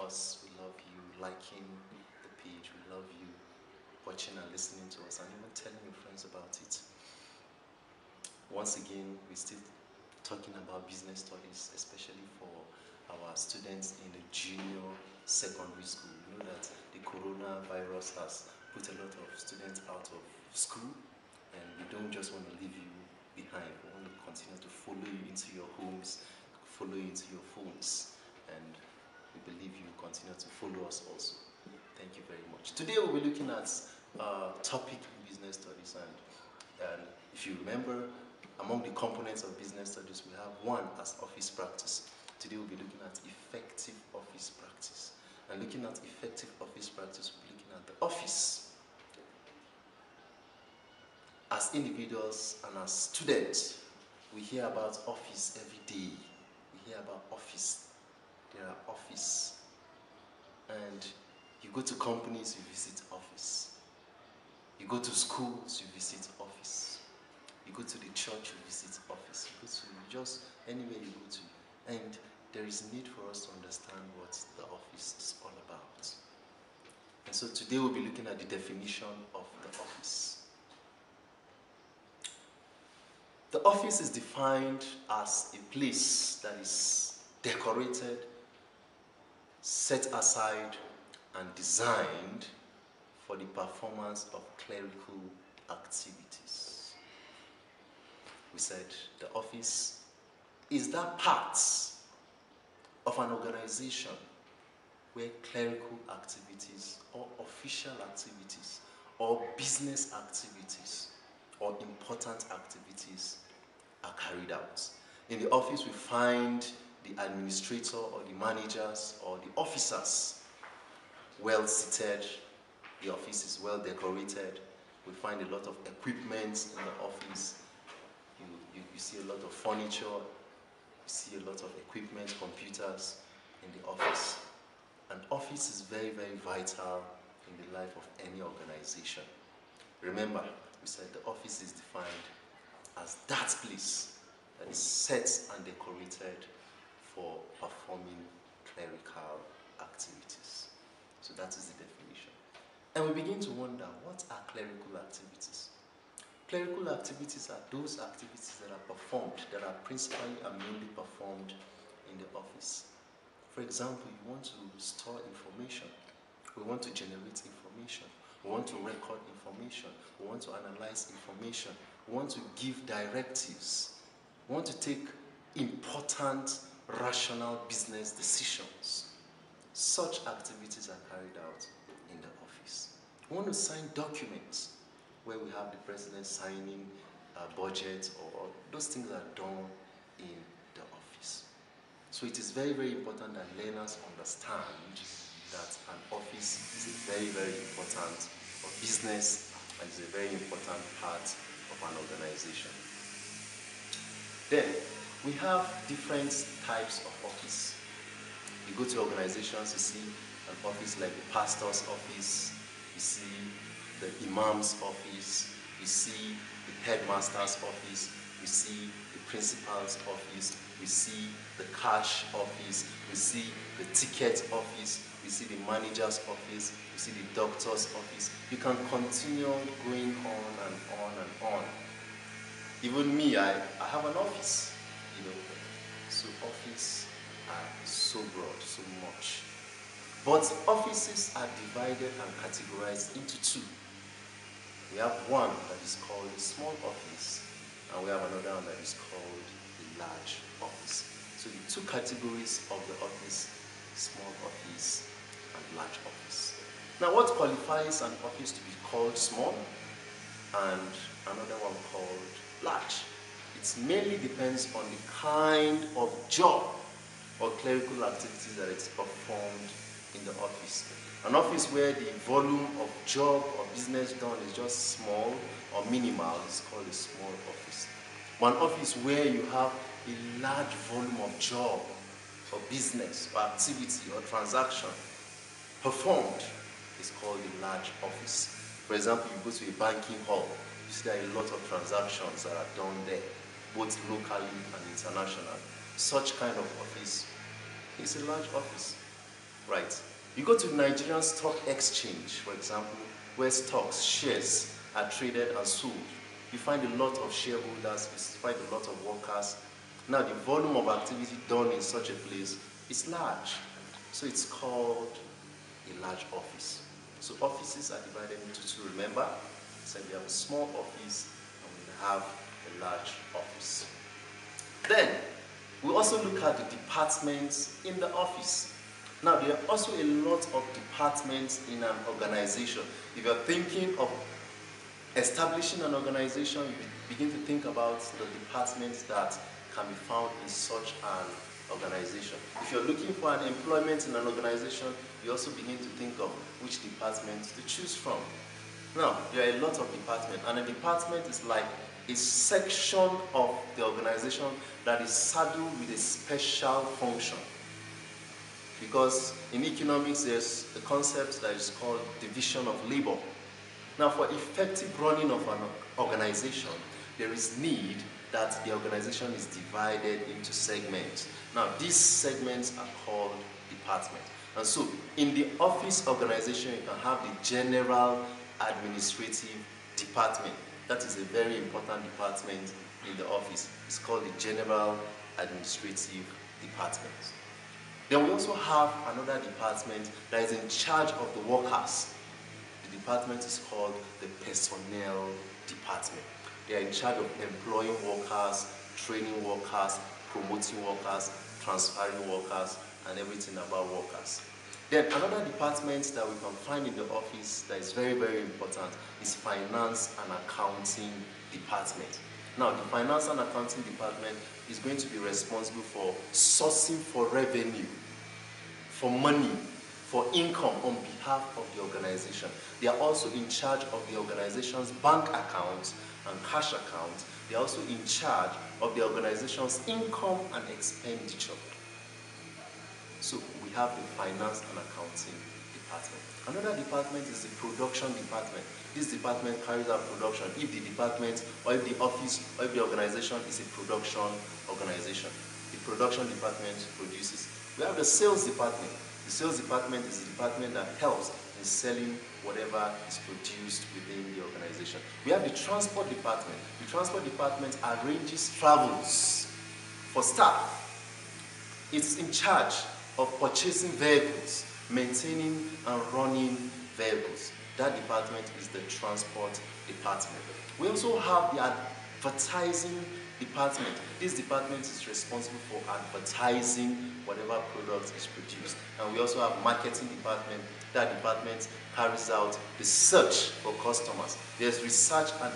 us, we love you liking the page, we love you watching and listening to us, and even telling your friends about it. Once again, we're still talking about business studies, especially for our students in the junior secondary school. You know that the coronavirus has put a lot of students out of school, and we don't just want to leave you behind. We want to continue to follow you into your homes, follow you into your phones, and we believe you will continue to follow us also. Thank you very much. Today we'll be looking at topic in business studies, and if you remember, among the components of business studies, we have one as office practice. Today we'll be looking at effective office practice. And looking at effective office practice, we'll be looking at the office. As individuals and as students, we hear about office every day. We hear about office. There are office. And you go to companies, you visit office. You go to schools, you visit office. You go to the church, you visit office. You go to just anywhere you go to. And there is need for us to understand what the office is all about. And so today we'll be looking at the definition of the office. The office is defined as a place that is decorated, set aside, and designed for the performance of clerical activities. We said the office is that part of an organization where clerical activities or official activities or business activities or important activities are carried out. In the office we find the administrator or the managers or the officers well seated. The office is well decorated. We find a lot of equipment in the office. You see a lot of furniture, you see a lot of equipment, computers in the office. And office is very, very vital in the life of any organization. Remember, we said the office is defined as that place that is set and decorated for performing clerical activities. So that is the definition. And we begin to wonder, what are clerical activities? Clerical activities are those activities that are performed, that are principally and mainly performed in the office. For example, you want to store information. We want to generate information. We want to record information. We want to analyze information. We want to give directives. We want to take important, rational business decisions. Such activities are carried out in the office. We want to sign documents, where we have the president signing budgets, or those things are done in the office. So it is very, very important that learners understand that an office is a very, very important business and is a very important part of an organization. Then we have different types of office. You go to organizations, you see an office like the pastor's office, you see the imam's office, you see the headmaster's office, you see the principal's office, we see the cash office, we see the ticket office, we see the manager's office, we see the doctor's office. You can continue going on and on and on. Even me, I have an office, you know. So offices are so broad, so much. But offices are divided and categorized into two. We have one that is called the small office, and we have another one that is called the large office. So the two categories of the office, small office and large office. Now, what qualifies an office to be called small and another one called large? It mainly depends on the kind of job or clerical activities that is performed in the office. An office where the volume of job or business done is just small or minimal is called a small office. One office where you have a large volume of job or business or activity or transaction performed is called a large office. For example, you go to a banking hall, you see there are a lot of transactions that are done there, both locally and international. Such kind of office is a large office, right? You go to the Nigerian Stock Exchange, for example, where stocks, shares are traded and sold. You find a lot of shareholders, you find a lot of workers. Now the volume of activity done in such a place is large. So it's called a large office. So offices are divided into two, remember? So we have a small office and we have a large office. Then, we also look at the departments in the office. Now, there are also a lot of departments in an organization. If you're thinking of establishing an organization, you begin to think about the departments that can be found in such an organization. If you're looking for an employment in an organization, you also begin to think of which department to choose from. Now, there are a lot of departments, and a department is like a section of the organization that is saddled with a special function. Because in economics, there's a concept that is called division of labor. Now, for effective running of an organization, there is need that the organization is divided into segments. Now, these segments are called departments. And so, in the office organization, you can have the general administrative department. That is a very important department in the office. It's called the general administrative department. Then we also have another department that is in charge of the workers. The department is called the personnel department. They are in charge of employing workers, training workers, promoting workers, transferring workers, and everything about workers. Then another department that we can find in the office that is very, very important is finance and accounting department. Now, the finance and accounting department is going to be responsible for sourcing for revenue, for money, for income on behalf of the organization. They are also in charge of the organization's bank accounts and cash accounts. They are also in charge of the organization's income and expenditure. So we have the finance and accounting department. Another department is the production department. This department carries out production if the department or if the office or if the organization is a production organization. The production department produces. We have the sales department. The sales department is the department that helps in selling whatever is produced within the organization. We have the transport department. The transport department arranges travels for staff. It's in charge of purchasing vehicles, maintaining and running vehicles. That department is the transport department. We also have the advertising department. This department is responsible for advertising whatever product is produced. And we also have marketing department. That department carries out the search for customers. There's research and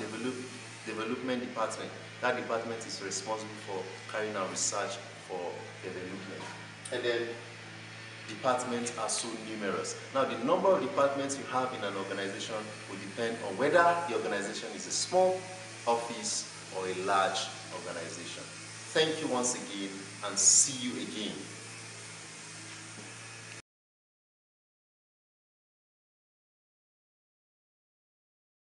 development department. That department is responsible for carrying out research for development. And then departments are so numerous. Now, the number of departments you have in an organization will depend on whether the organization is a small office or a large organization. Thank you once again, and see you again.